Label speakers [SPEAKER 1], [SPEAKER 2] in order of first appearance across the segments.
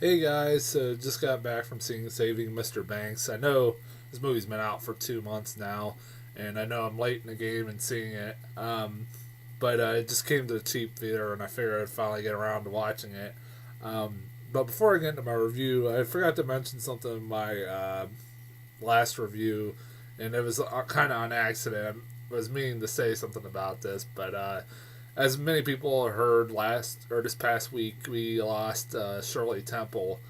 [SPEAKER 1] Hey guys, so just got back from seeing Saving Mr. Banks. I know this movie's been out for 2 months now, and I know I'm late in the game and seeing it. But it just came to the cheap theater, and I figured I'd finally get around to watching it. But before I get into my review, I forgot to mention something in my last review, and it was kind of on accident. I was meaning to say something about this, but as many people heard this past week, we lost Shirley Temple.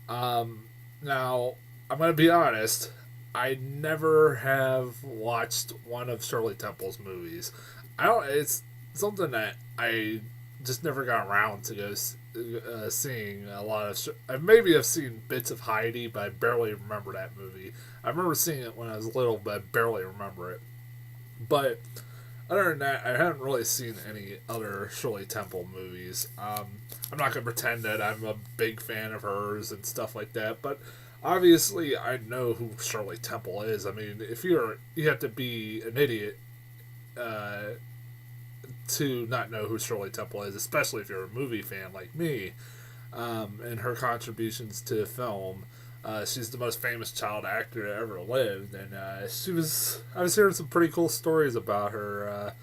[SPEAKER 1] Now, I'm gonna be honest. I never have watched one of Shirley Temple's movies. I don't. It's something that I just never got around to seeing a lot of. I maybe have seen bits of Heidi, but I barely remember that movie. I remember seeing it when I was little, but I barely remember it. But other than that, I haven't really seen any other Shirley Temple movies. I'm not going to pretend that I'm a big fan of hers and stuff like that, but obviously I know who Shirley Temple is. I mean, you have to be an idiot uh, to not know who Shirley Temple is, especially if you're a movie fan like me, and her contributions to film. She's the most famous child actor that ever lived, and I was hearing some pretty cool stories about her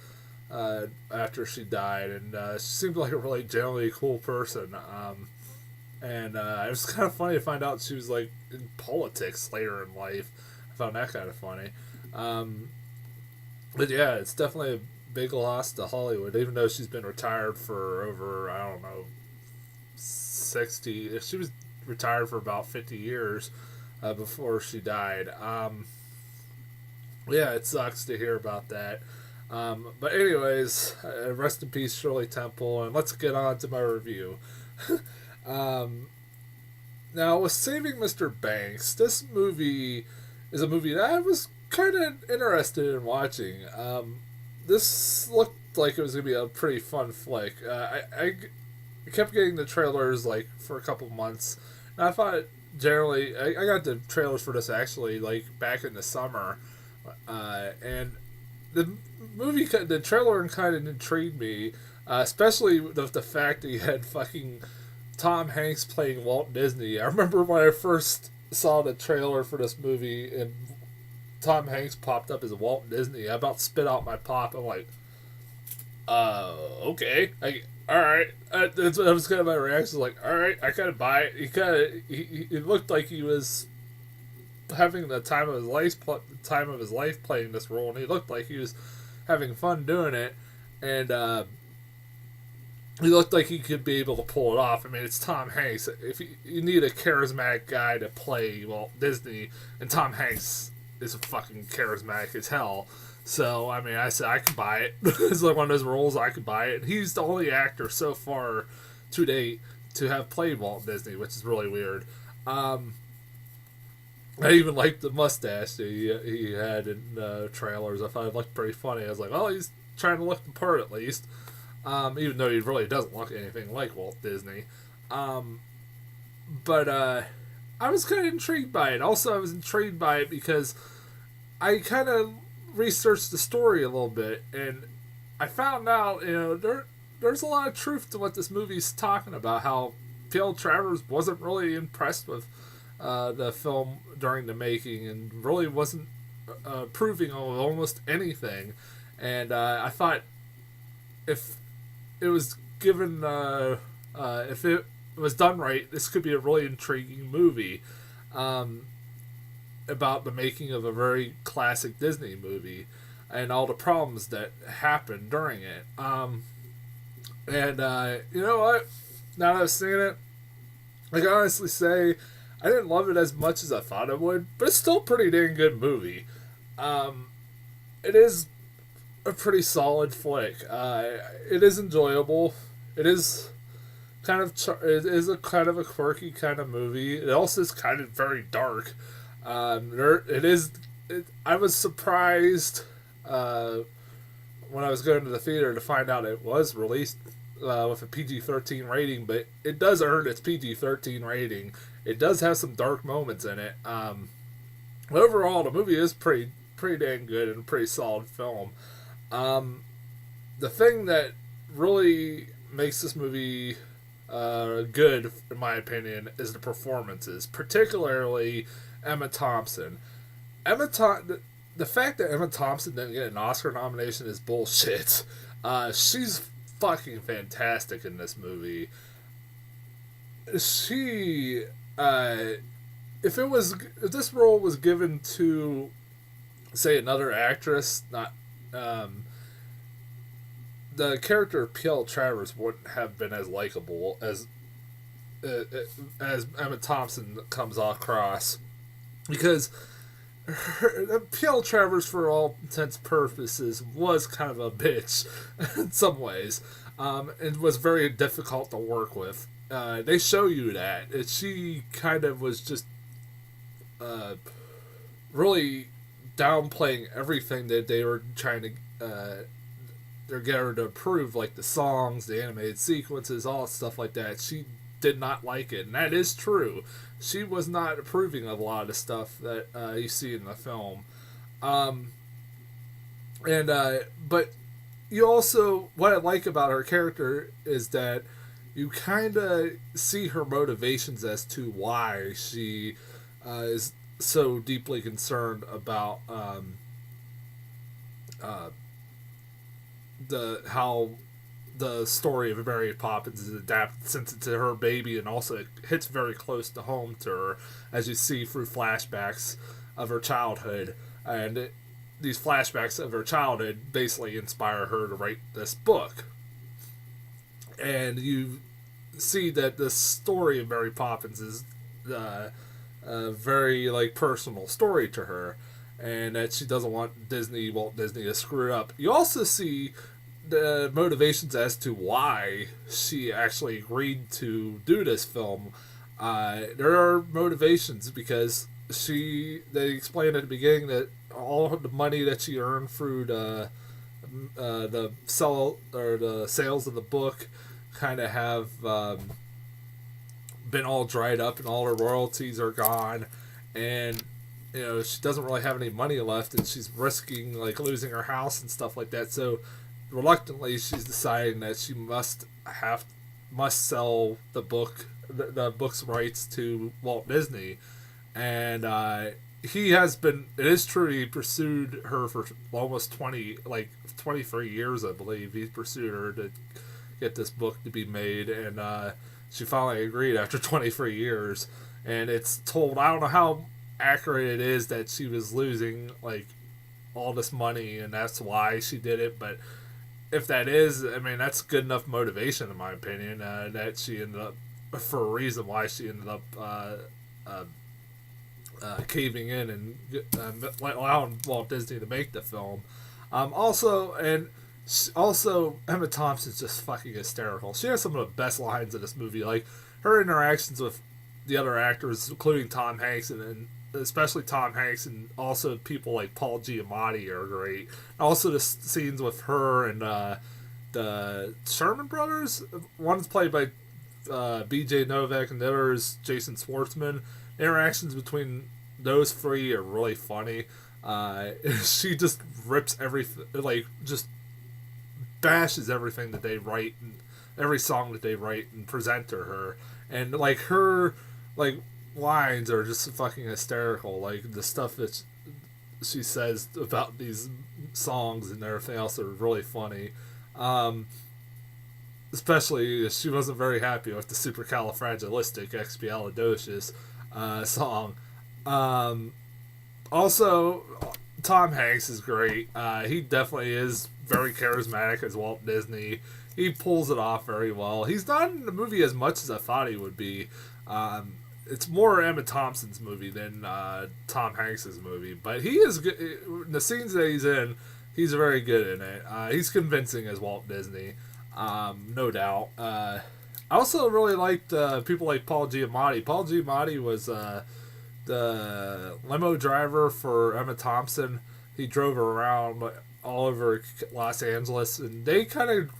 [SPEAKER 1] after she died, and she seemed like a really genuinely cool person. And it was kind of funny to find out she was like in politics later in life. I found that kind of funny. But yeah, it's definitely a big loss to Hollywood, even though she's been retired for over, I don't know, 60. If she was retired for about 50 years before she died. Yeah, it sucks to hear about that. But anyways, rest in peace, Shirley Temple, and let's get on to my review. um, Now, with Saving Mr. Banks, this movie is a movie that I was kind of interested in watching. This looked like it was going to be a pretty fun flick. I kept getting the trailers like for a couple months. And I thought generally I got the trailers for this actually like back in the summer, and the trailer kind of intrigued me, especially the fact that you had fucking Tom Hanks playing Walt Disney. I remember when I first saw the trailer for this movie and Tom Hanks popped up as Walt Disney. I about spit out my pop. I'm like, okay. All right. That was kind of my reaction. Like, all right, I kind of buy it. It looked like he was having the time of his life playing this role, and he looked like he was having fun doing it, and he looked like he could be able to pull it off. I mean, it's Tom Hanks. If you need a charismatic guy to play Walt Disney, and Tom Hanks is fucking charismatic as hell. So, I mean, I said I could buy it. It's like one of those roles I could buy it. He's the only actor so far to date to have played Walt Disney, which is really weird. I even liked the mustache that he had in trailers. I thought it looked pretty funny. I was like, well, he's trying to look the part at least. Even though he really doesn't look anything like Walt Disney. But I was kind of intrigued by it. Also, I was intrigued by it because I kind of researched the story a little bit, and I found out, there's a lot of truth to what this movie's talking about. How Phil Travers wasn't really impressed with the film during the making, and really wasn't approving of almost anything. And I thought if it was given, if it was done right, this could be a really intriguing movie. About the making of a very classic Disney movie and all the problems that happened during it. You know what? Now that I've seen it, I can honestly say I didn't love it as much as I thought I would, but it's still a pretty dang good movie. It is a pretty solid flick. It is enjoyable. It is it is a kind of a quirky kind of movie. It also is kind of very dark. I was surprised when I was going to the theater to find out it was released with a PG-13 rating, but it does earn its PG-13 rating. It does have some dark moments in it. But overall, the movie is pretty dang good and a pretty solid film. The thing that really makes this movie good, in my opinion, is the performances, particularly Emma Thompson. The fact that Emma Thompson didn't get an Oscar nomination is bullshit. She's fucking fantastic in this movie. She, if this role was given to, say, another actress, not, the character of P.L. Travers wouldn't have been as likable as Emma Thompson comes across, because P.L. Travers, for all intents and purposes, was kind of a bitch in some ways, and was very difficult to work with. They show you that. She kind of was just really downplaying everything that they were trying to get her to approve, like the songs, the animated sequences, all stuff like that. She did not like it, and that is true. She was not approving of a lot of the stuff that you see in the film. But you also, what I like about her character is that you kind of see her motivations as to why she is so deeply concerned about how the story of Mary Poppins is adapted since it's her baby, and also it hits very close to home to her, as you see through flashbacks of her childhood. And these flashbacks of her childhood basically inspire her to write this book. And you see that the story of Mary Poppins is a very personal story to her, and that she doesn't want Walt Disney to screw it up. You also see the motivations as to why she actually agreed to do this film. There are motivations because they explained at the beginning that all of the money that she earned through the sales of the book kind of have been all dried up, and all her royalties are gone, and she doesn't really have any money left, and she's risking losing her house and stuff like that. So reluctantly, she's deciding that she must sell the book's rights to Walt Disney. And it is true, he pursued her for almost 23 years, I believe. He pursued her to get this book to be made, and she finally agreed after 23 years. And it's told, I don't know how accurate it is, that she was losing all this money and that's why she did it, but if that is, I mean, that's good enough motivation, in my opinion, that she ended up, for a reason why she ended up caving in and allowing Walt Disney to make the film. Also, Emma Thompson's just fucking hysterical. She has some of the best lines in this movie. Her interactions with the other actors, including Tom Hanks, and especially Tom Hanks, and also people like Paul Giamatti are great. Also, the scenes with her and the Sherman brothers. One's played by B.J. Novak, and the other is Jason Schwartzman. Interactions between those three are really funny. She just rips everything, just bashes everything that they write, and every song that they write and present to her, and her lines are just fucking hysterical. The stuff that she says about these songs and everything else are really funny. Especially, she wasn't very happy with the Supercalifragilisticexpialidocious song. Also, Tom Hanks is great. He definitely is very charismatic as Walt Disney. He pulls it off very well. He's not in the movie as much as I thought he would be. It's more Emma Thompson's movie than Tom Hanks' movie, but he is good. The scenes that he's in, he's very good in it. He's convincing as Walt Disney, no doubt. I also really liked people like Paul Giamatti. Paul Giamatti was the limo driver for Emma Thompson. He drove her around all over Los Angeles, and they kind of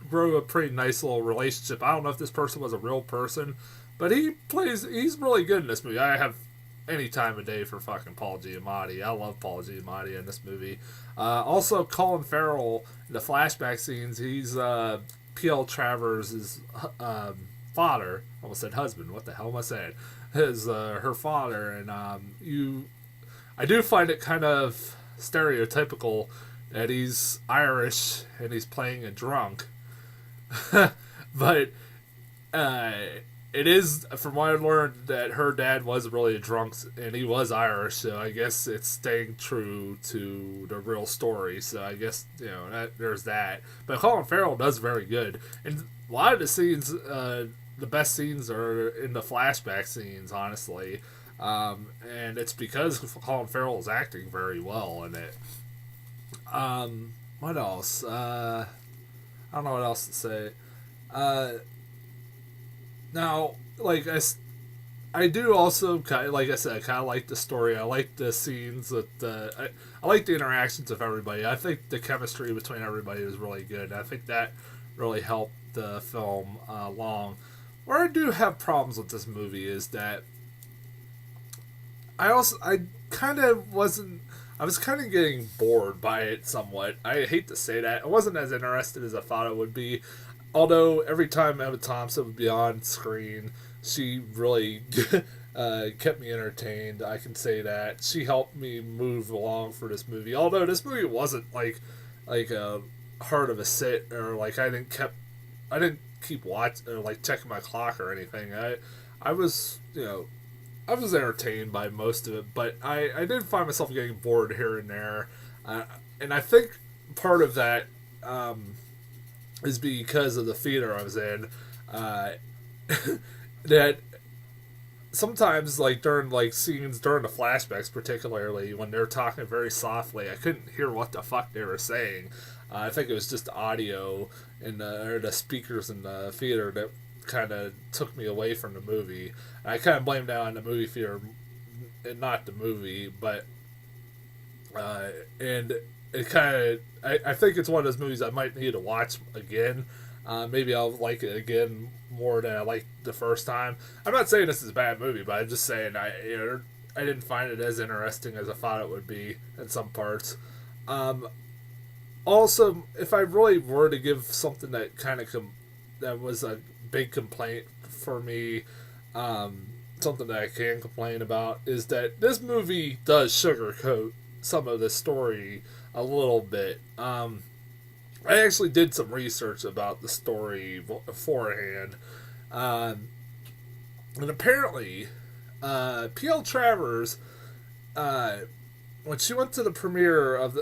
[SPEAKER 1] grew a pretty nice little relationship. I don't know if this person was a real person, but he's really good in this movie. I have any time of day for fucking Paul Giamatti. I love Paul Giamatti in this movie. Also, Colin Farrell, in the flashback scenes, he's P.L. Travers' father. I almost said husband. What the hell am I saying? His her father, and I do find it kind of stereotypical that he's Irish and he's playing a drunk, but uh, it is, from what I learned, that her dad was really a drunk and he was Irish, so I guess it's staying true to the real story. So I guess, there's that. But Colin Farrell does very good, and a lot of the scenes, the best scenes are in the flashback scenes, honestly. And it's because Colin Farrell is acting very well in it. What else? I don't know what else to say. Now, I do also, like I said, I kind of like the story. I like the scenes that I like the interactions of everybody. I think the chemistry between everybody is really good. I think that really helped the film along. Where I do have problems with this movie is that I was kind of getting bored by it somewhat. I hate to say that. I wasn't as interested as I thought it would be. Although every time Emma Thompson would be on screen, she really kept me entertained. I can say that. She helped me move along for this movie. Although this movie wasn't like a hard of a sit, or like I didn't keep watching or like checking my clock or anything. I was I was entertained by most of it, but I did find myself getting bored here and there, and I think part of that is because of the theater I was in. That sometimes, like during scenes during the flashbacks, particularly when they're talking very softly, I couldn't hear what the fuck they were saying. I think it was just audio or the speakers in the theater that kind of took me away from the movie. And I kind of blame that on the movie theater and not the movie, but and it kind of I think it's one of those movies I might need to watch again. Maybe I'll like it again more than I liked the first time. I'm not saying this is a bad movie, but I'm just saying I didn't find it as interesting as I thought it would be in some parts. Also, if I really were to give something that that was a big complaint for me, something that I can complain about, is that this movie does sugarcoat some of the story a little bit. I actually did some research about the story beforehand, and apparently, P.L. Travers, when she went to the premiere of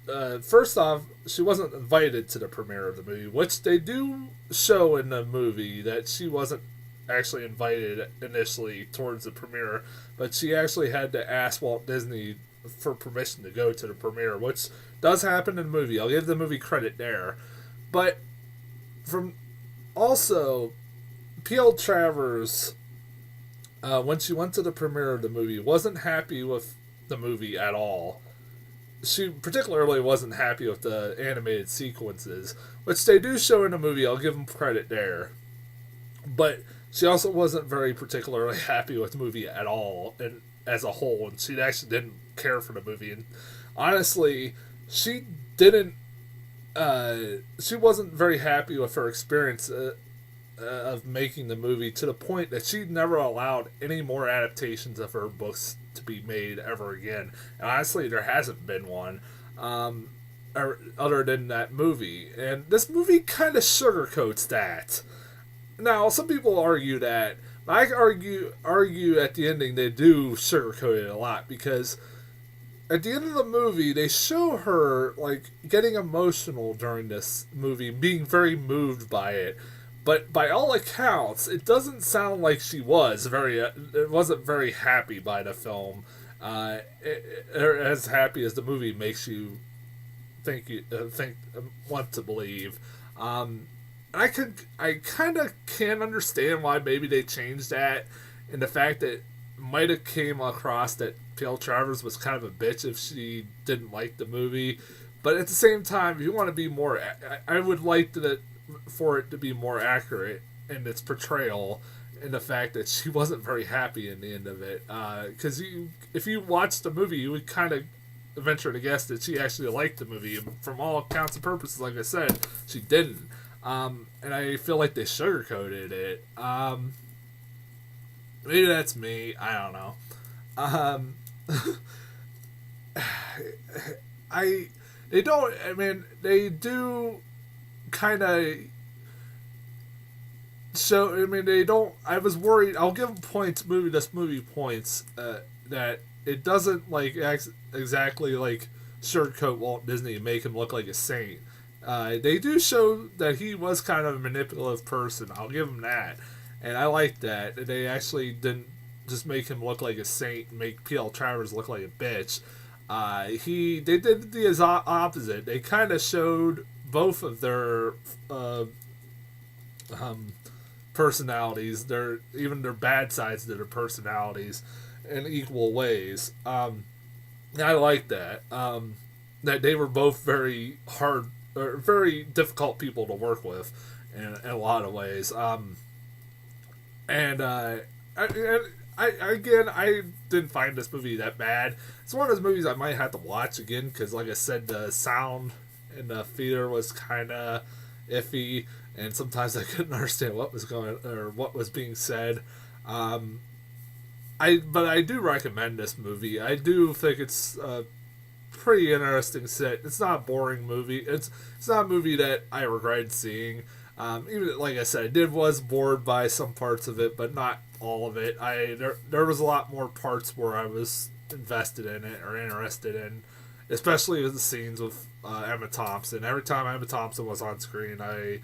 [SPEAKER 1] the, first off, she wasn't invited to the premiere of the movie, which they do show in the movie that she wasn't actually invited initially towards the premiere, but she actually had to ask Walt Disney for permission to go to the premiere, which does happen in the movie. I'll give the movie credit there. But also, P.L. Travers, when she went to the premiere of the movie, wasn't happy with the movie at all. She particularly wasn't happy with the animated sequences, which they do show in the movie. I'll give them credit there. But she also wasn't very particularly happy with the movie at all, and as a whole, and she actually didn't care for the movie. And honestly, she didn't. She wasn't very happy with her experience of making the movie, to the point that she never allowed any more adaptations of her books to be made ever again. And honestly, there hasn't been one, other than that movie. And this movie kind of sugarcoats that. Now, some people argue that. I argue at the ending they do sugarcoat it a lot, because at the end of the movie they show her getting emotional during this movie, being very moved by it. But by all accounts, it doesn't sound like she was it wasn't very happy by the film, as happy as the movie makes you want to believe. I kind of can understand why maybe they changed that, and the fact that might have came across that P.L. Travers was kind of a bitch if she didn't like the movie. But at the same time, if you want to be more, I would like for it to be more accurate in its portrayal, and the fact that she wasn't very happy in the end of it. Because if you watch the movie, you would kind of venture to guess that she actually liked the movie. And from all accounts and purposes, like I said, she didn't. And I feel like they sugarcoated it. Maybe that's me. I don't know. Um, I they don't. I mean, they do kind of show. I mean, they don't. I was worried. I'll give points. Movie points. That it doesn't like exactly like sugarcoat Walt Disney and make him look like a saint. They do show that he was kind of a manipulative person. I'll give him that, and I like that. They actually didn't just make him look like a saint and make P.L. Travers look like a bitch. They did the opposite. They kind of showed both of their um, personalities, even their bad sides to their personalities, in equal ways. And I like that. That they were both very hard, or very difficult people to work with, in a lot of ways. And I didn't find this movie that bad. It's one of those movies I might have to watch again because, like I said, the sound in the theater was kind of iffy, and sometimes I couldn't understand what was going or what was being said. Um, but I do recommend this movie. I do think it's a pretty interesting set. It's not a boring movie. It's not a movie that I regret seeing. Even like I said, I was bored by some parts of it, but not all of it. There was a lot more parts where I was invested in it or interested in, especially with the scenes with Emma Thompson. Every time Emma Thompson was on screen, I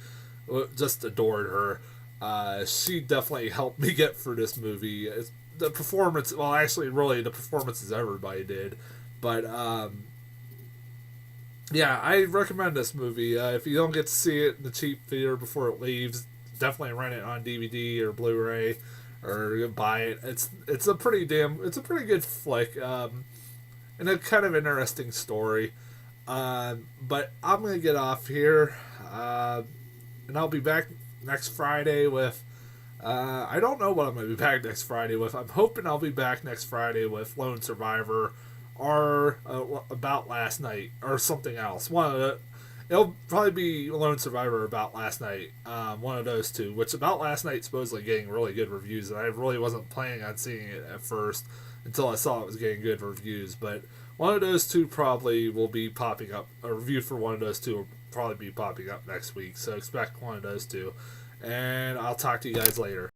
[SPEAKER 1] just adored her. She definitely helped me get through this movie. The performance, well, actually, really, the performances everybody did, but yeah, I recommend this movie. If you don't get to see it in the cheap theater before it leaves, definitely rent it on DVD or Blu-ray, or buy it. It's a pretty good flick, and a kind of interesting story. But I'm gonna get off here, and I'll be back next Friday with. I don't know what I'm gonna be back next Friday with. I'm hoping I'll be back next Friday with Lone Survivor or About Last Night or something else. It'll probably be Lone Survivor or About Last Night. One of those two. Which About Last Night supposedly getting really good reviews, and I really wasn't planning on seeing it at first until I saw it was getting good reviews. But one of those two probably will be popping up. A review for one of those two will probably be popping up next week. So expect one of those two. And I'll talk to you guys later.